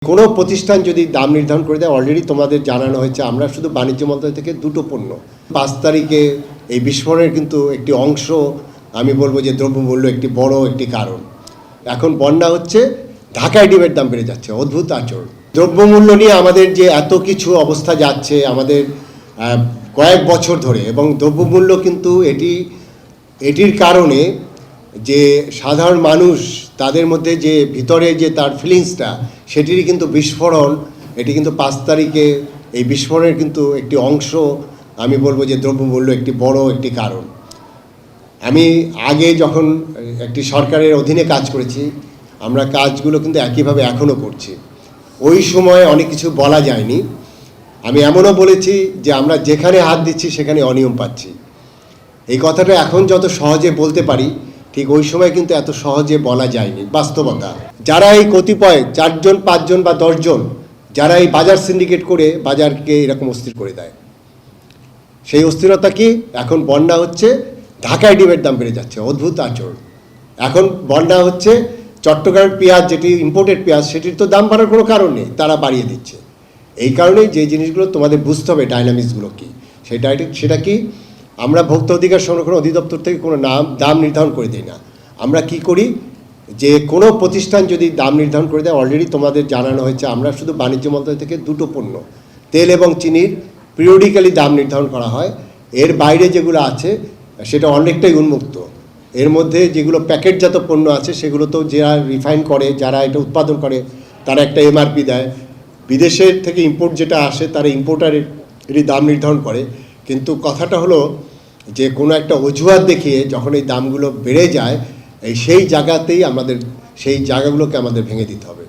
কোনো প্রতিষ্ঠান যদি দাম নির্ধারণ করে দেয়, অলরেডি তোমাদের জানানো হয়েছে, আমরা শুধু বাণিজ্য মন্ত্রণালয় থেকে দুটো পণ্য 5 তারিখে এই বিস্ফোরণের কিন্তু একটি অংশ, আমি বলবো যে দ্রব্যমূল্য একটি বড় একটি কারণ। এখন বন্যা হচ্ছে, ঢাকায় ডিমের দাম বেড়ে যাচ্ছে, অদ্ভুত আচরণ। দ্রব্যমূল্য নিয়ে আমাদের যে এত কিছু অবস্থা যাচ্ছে আমাদের কয়েক বছর ধরে, এবং দ্রব্যমূল্য কিন্তু এটির কারণে যে সাধারণ মানুষ তাদের মধ্যে যে ভিতরে যে তার ফিলিংসটা, সেটিরই কিন্তু বিস্ফোরণ। এটি কিন্তু 5 তারিখে এই বিস্ফোরণের কিন্তু একটি অংশ, আমি বলবো যে দ্রব্যমূল্য একটি বড় একটি কারণ। আমি আগে যখন একটি সরকারের অধীনে কাজ করেছি, আমরা কাজগুলো কিন্তু একইভাবে এখনও করছি। ওই সময় অনেক কিছু বলা যায়নি। আমি এমনও বলেছি যে আমরা যেখানে হাত দিচ্ছি সেখানে অনিয়ম পাচ্ছি। এই কথাটা এখন যত সহজে বলতে পারি, ঠিক ওই সময় কিন্তু এত সহজে বলা যায়নি। বাস্তবতা, যারা এই কতিপয় 4 জন 5 জন বা 10 জন যারা এই বাজার সিন্ডিকেট করে বাজারকে এরকম অস্থির করে দেয়, সেই অস্থিরতা কি? এখন বন্যা হচ্ছে, ঢাকায় ডিমের দাম বেড়ে যাচ্ছে, অদ্ভুত আচরণ। এখন বন্যা হচ্ছে, চট্টগ্রামের পেঁয়াজ যেটি ইম্পোর্টেড পেঁয়াজ, সেটির তো দাম বাড়ার কোনো কারণ নেই, তারা বাড়িয়ে দিচ্ছে। এই কারণেই যে জিনিসগুলো তোমাদের বুঝতে হবে, ডাইনামিক্সগুলো কী, সেটা কি? আমরা ভোক্তা অধিকার সংরক্ষণ অধিদপ্তর থেকে কোনো দাম নির্ধারণ করে দিই না। আমরা কি করি, যে কোনো প্রতিষ্ঠান যদি দাম নির্ধারণ করে দেয়, অলরেডি তোমাদের জানানো হয়েছে, আমরা শুধু বাণিজ্য মন্ত্রণালয় থেকে দুটো পণ্য, তেল এবং চিনির পিরিয়ডিক্যালি দাম নির্ধারণ করা হয়। এর বাইরে যেগুলো আছে সেটা অনেকটাই উন্মুক্ত। এর মধ্যে যেগুলো প্যাকেটজাত পণ্য আছে, সেগুলো তো যারা রিফাইন করে, যারা এটা উৎপাদন করে, তারা একটা এমআরপি দেয়। বিদেশের থেকে ইম্পোর্ট যেটা আসে, তারা ইম্পোর্টারেরই দাম নির্ধারণ করে। কিন্তু কথাটা হলো যে কোনো একটা অজুহাত দেখিয়ে যখন এই দামগুলো বেড়ে যায়, সেই জায়গাগুলোকে আমাদের ভেঙে দিতে হবে।